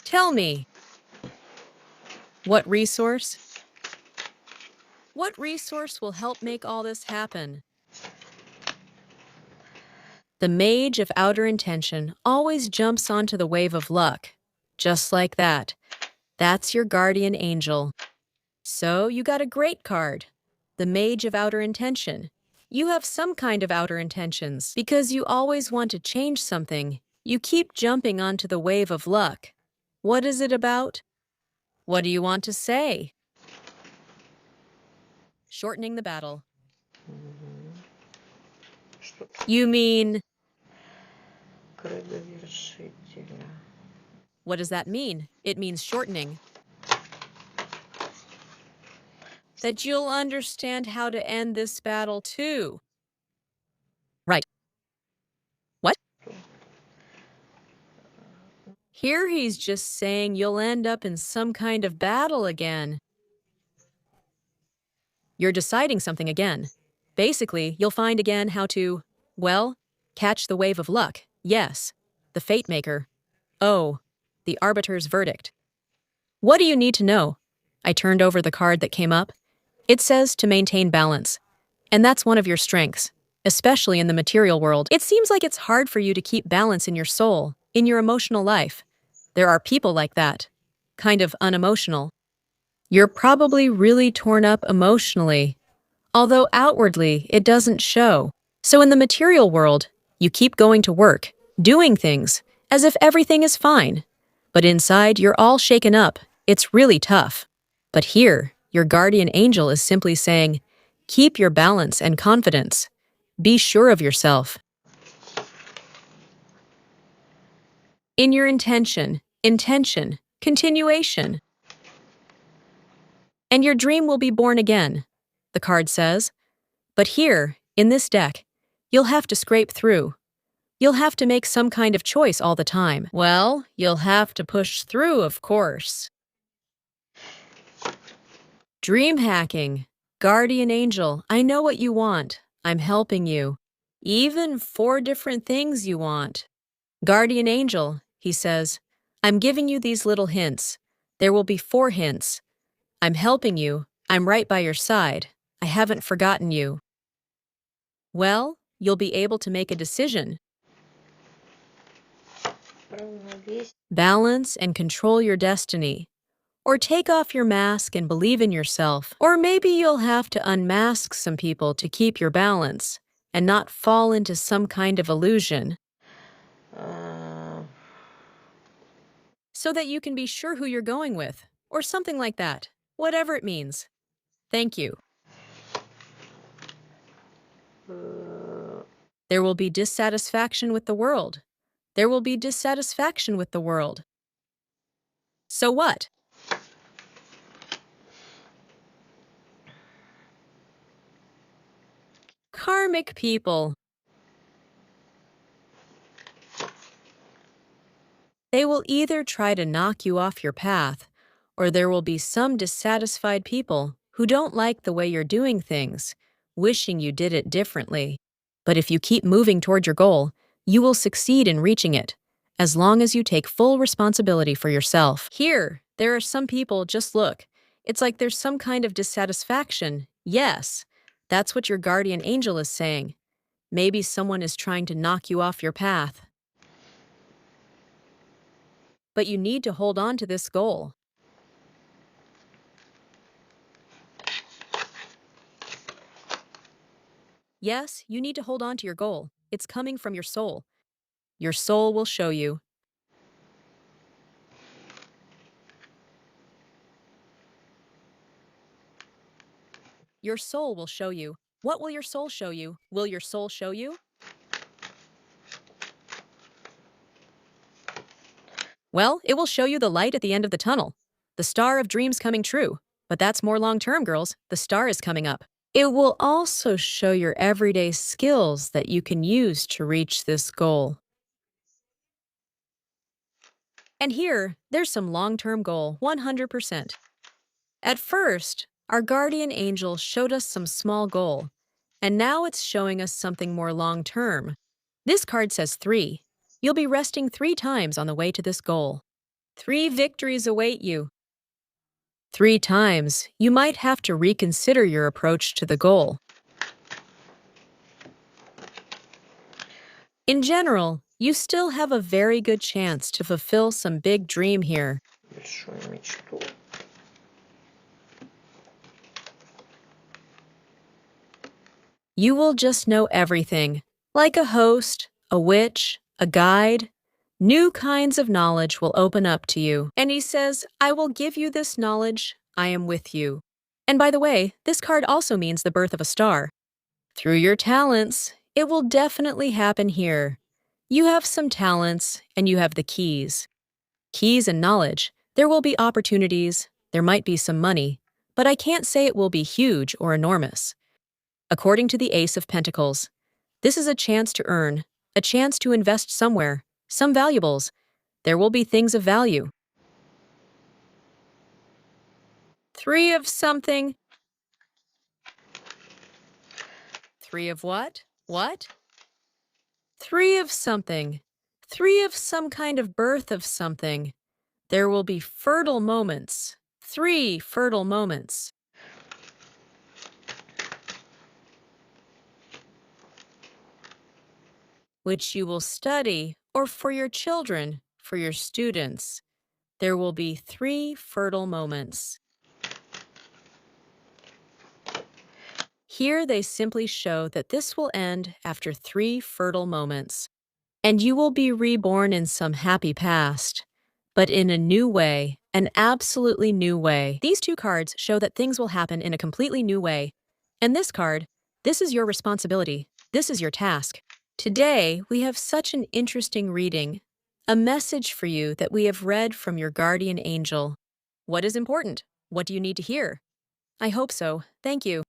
Tell me, what resource? What resource will help make all this happen? The Mage of Outer Intention always jumps onto the wave of luck. Just like that. That's your guardian angel. So you got a great card. The Mage of Outer Intention. You have some kind of outer intentions because you always want to change something. You keep jumping onto the wave of luck. What is it about? What do you want to say? Shortening the battle. что You mean, круговершителя. what does that mean? It means shortening. That you'll understand how to end this battle too. Right. What? Here he's just saying you'll end up in some kind of battle again. You're deciding something again. Basically, you'll find again how to, well, catch the wave of luck. Yes, the fate maker. Oh, the arbiter's verdict. What do you need to know? I turned over the card that came up. It says to maintain balance. And that's one of your strengths, especially in the material world. It seems like it's hard for you to keep balance in your soul, in your emotional life. There are people like that, kind of unemotional. You're probably really torn up emotionally, although outwardly it doesn't show. So in the material world, you keep going to work, doing things, as if everything is fine. But inside, you're all shaken up. It's really tough. But here, your guardian angel is simply saying, keep your balance and confidence. Be sure of yourself. In your intention, continuation. And your dream will be born again, the card says. But here, in this deck, you'll have to scrape through. You'll have to make some kind of choice all the time. Well, you'll have to push through, of course. Dream hacking. Guardian angel, I know what you want. I'm helping you. Even 4 different things you want. Guardian angel, he says, I'm giving you these little hints. There will be 4 hints. I'm helping you. I'm right by your side. I haven't forgotten you. Well, you'll be able to make a decision. Равновесие. Balance and control your destiny. Or take off your mask and believe in yourself. Or maybe you'll have to unmask some people to keep your balance and not fall into some kind of illusion. So that you can be sure who you're going with, or something like that. Whatever it means. Thank you. There will be dissatisfaction with the world. There will be dissatisfaction with the world. So what? Karmic people. They will either try to knock you off your path, or there will be some dissatisfied people who don't like the way you're doing things, wishing you did it differently. But if you keep moving toward your goal, you will succeed in reaching it, as long as you take full responsibility for yourself. Here, there are some people, just look. It's like there's some kind of dissatisfaction. Yes, that's what your guardian angel is saying. Maybe someone is trying to knock you off your path. But you need to hold on to this goal. Yes, you need to hold on to your goal. It's coming from your soul. Your soul will show you. Your soul will show you. What will your soul show you? Will your soul show you? Well, it will show you the light at the end of the tunnel. The star of dreams coming true. But that's more long-term, girls. The star is coming up. It will also show your everyday skills that you can use to reach this goal. And here, there's some long-term goal, 100%. At first, our guardian angel showed us some small goal, and now it's showing us something more long-term. This card says 3. You'll be resting 3 times on the way to this goal. 3 victories await you. 3 times, you might have to reconsider your approach to the goal. In general, you still have a very good chance to fulfill some big dream here. Большую мечту. You will just know everything, like a host, a witch, a guide. New kinds of knowledge will open up to you. And he says, I will give you this knowledge. I am with you. And by the way, this card also means the birth of a star. Through your talents, it will definitely happen here. You have some talents, and you have the keys. Keys and knowledge. There will be opportunities. There might be some money. But I can't say it will be huge or enormous. According to the Ace of Pentacles, this is a chance to earn, a chance to invest somewhere, some valuables. There will be things of value. 3 of something. 3 of what? What? 3 of something. 3 of some kind of birth of something. There will be fertile moments. 3 fertile moments. Which you will study, or for your children, for your students. There will be 3 fertile moments. Here they simply show that this will end after 3 fertile moments, and you will be reborn in some happy past, but in a new way, an absolutely new way. These 2 cards show that things will happen in a completely new way. And this card, this is your responsibility. This is your task. Today, we have such an interesting reading, a message for you that we have read from your guardian angel. What is important? What do you need to hear? I hope so. Thank you.